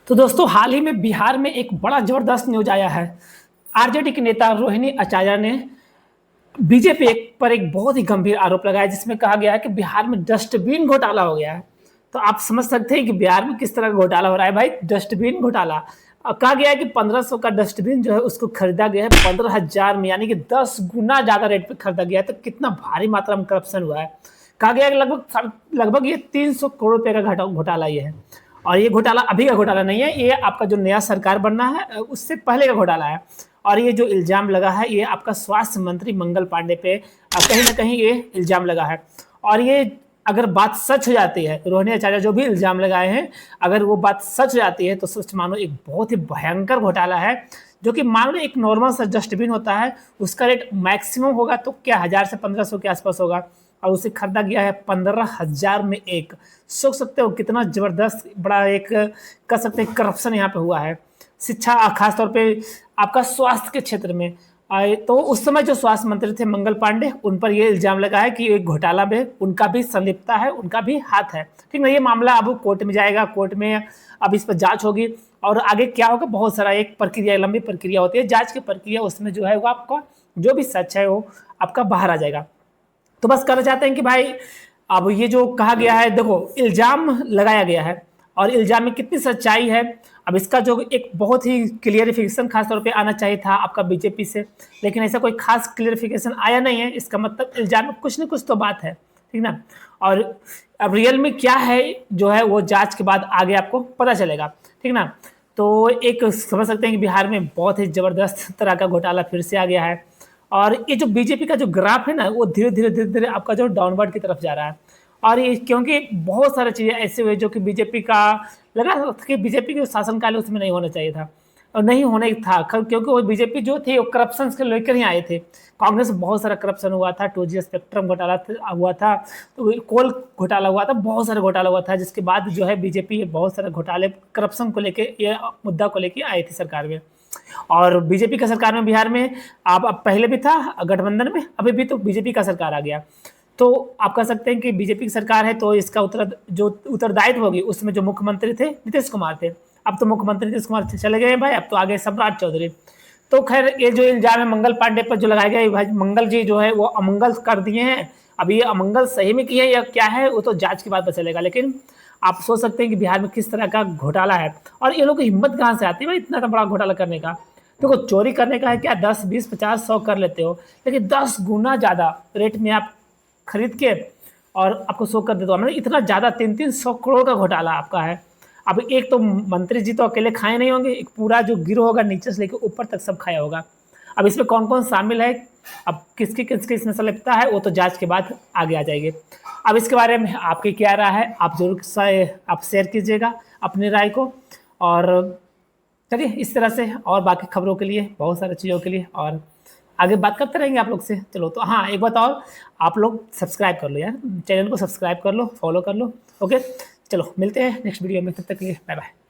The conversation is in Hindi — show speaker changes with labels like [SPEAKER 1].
[SPEAKER 1] तो दोस्तों हाल ही में बिहार में एक बड़ा ज़बरदस्त न्यूज़ आया है। आरजेडी के नेता रोहिणी आचार्य ने बीजेपी पर एक बहुत ही गंभीर आरोप लगाया जिसमें कहा गया है कि बिहार में डस्टबिन घोटाला हो गया है। तो आप समझ सकते हैं कि बिहार में किस तरह का घोटाला हो रहा है भाई, डस्टबिन घोटाला। कहा गया है कि 1500 का डस्टबिन जो है उसको खरीदा गया है 15,000 में, यानी कि 10 गुना ज़्यादा रेट पे खरीदा गया है। तो कितना भारी मात्रा में करप्शन हुआ है। कहा गया है कि लगभग ये 300 करोड़ रुपए का घोटाला ये है। और ये घोटाला अभी का घोटाला नहीं है, ये आपका जो नया सरकार बनना है उससे पहले का घोटाला है। और ये जो इल्ज़ाम लगा है ये आपका स्वास्थ्य मंत्री मंगल पांडे पे कहीं ना कहीं ये इल्ज़ाम लगा है। और ये अगर बात सच हो जाती है, रोहिणी आचार्य जो भी इल्ज़ाम लगाए हैं, अगर वो बात सच हो जाती है तो सच मानो एक बहुत ही भयंकर घोटाला है। जो कि मान लो एक नॉर्मल सा डस्टबिन होता है, उसका रेट मैक्सिमम होगा तो क्या 1000 से 1500 के आसपास होगा, और उसे खरीदा गया है 15,000 में एक। सोच सकते हो कितना जबरदस्त बड़ा एक कह सकते हैं करप्शन यहाँ पे हुआ है। शिक्षा खासतौर पे आपका स्वास्थ्य के क्षेत्र में तो उस समय जो स्वास्थ्य मंत्री थे मंगल पांडे, उन पर ये इल्जाम लगा है कि एक घोटाला में उनका भी संलिप्तता है, उनका भी हाथ है। ठीक ना, ये मामला अब कोर्ट में जाएगा, कोर्ट में अब इस पर जांच होगी और आगे क्या होगा, बहुत सारा एक प्रक्रिया, लंबी प्रक्रिया होती है जांच की प्रक्रिया, उसमें जो है वो आपका जो भी सच है वो आपका बाहर आ जाएगा। तो बस कहना चाहते हैं कि भाई अब ये जो कहा गया है, देखो इल्जाम लगाया गया है और इल्जाम में कितनी सच्चाई है। अब इसका जो एक बहुत ही क्लियरिफिकेशन खासतौर पे आना चाहिए था आपका बीजेपी से, लेकिन ऐसा कोई खास क्लियरिफिकेशन आया नहीं है। इसका मतलब इल्जाम में कुछ न कुछ तो बात है, ठीक ना। और अब रियल में क्या है जो है वो जांच के बाद आगे आपको पता चलेगा, ठीक ना। तो एक समझ सकते हैं कि बिहार में बहुत ही जबरदस्त तरह का घोटाला फिर से आ गया है। और ये जो बीजेपी का जो ग्राफ है ना, वो धीरे धीरे धीरे धीरे आपका जो डाउनवर्ड की तरफ जा रहा है। और ये क्योंकि बहुत सारी चीज़ें ऐसे हुए जो कि बीजेपी का लगा कि बीजेपी के शासनकाल उसमें नहीं होना चाहिए था और नहीं होने था, क्योंकि वो बीजेपी जो थे वो करप्शन के लेकर ही आए थे। कांग्रेस में बहुत सारा करप्शन हुआ था, 2G स्पेक्ट्रम घोटाला हुआ था, तो कोल घोटाला हुआ था, बहुत सारा घोटाला हुआ था, जिसके बाद जो है बीजेपी बहुत सारे घोटाले करप्शन को लेकर ये मुद्दा को लेकर आई थी सरकार में। और बीजेपी का सरकार में बिहार में अब पहले भी था गठबंधन में, अभी भी तो बीजेपी का सरकार आ गया। तो आप कह सकते हैं कि बीजेपी की सरकार है तो इसका जो उत्तरदायित्व होगी, उसमें जो मुख्यमंत्री थे नीतीश कुमार थे। अब तो मुख्यमंत्री नीतीश कुमार चले गए भाई, अब तो आगे सम्राट चौधरी। तो खैर ये जो इल्जाम है मंगल पांडे पर जो लगाया गया, भाई मंगल जी जो है वो अमंगल कर दिए हैं। अब ये अमंगल सही में किए या क्या है वो तो जांच के बाद पता चलेगा। लेकिन आप सोच सकते हैं कि बिहार में किस तरह का घोटाला है और ये लोग की हिम्मत कहाँ से आती है भाई इतना बड़ा घोटाला करने का। देखो चोरी करने का है क्या, 10 20 50 100 कर लेते हो, लेकिन 10 गुना ज़्यादा रेट में आप खरीद के और आपको शो कर देता हूँ, मतलब इतना ज़्यादा 300 करोड़ का घोटाला आपका है। अब एक तो मंत्री जी तो अकेले खाए नहीं होंगे, एक पूरा जो गिरोह होगा नीचे से लेकर ऊपर तक सब खाया होगा। अब इसमें कौन कौन शामिल है, अब किसकी किसकी इसमें संलिप्तता है वो तो जांच के बाद आगे आ जाएगी। अब इसके बारे में आपकी क्या राय है, आप जरूर आप शेयर कीजिएगा अपनी राय को। और चलिए इस तरह से और बाकी खबरों के लिए, बहुत सारी चीज़ों के लिए और आगे बात करते रहेंगे आप लोग से। चलो तो हाँ, एक बात और, आप लोग सब्सक्राइब कर लो यार, चैनल को सब्सक्राइब कर लो, फॉलो कर लो। ओके, चलो मिलते हैं नेक्स्ट वीडियो में, तब तक के लिए बाय बाय।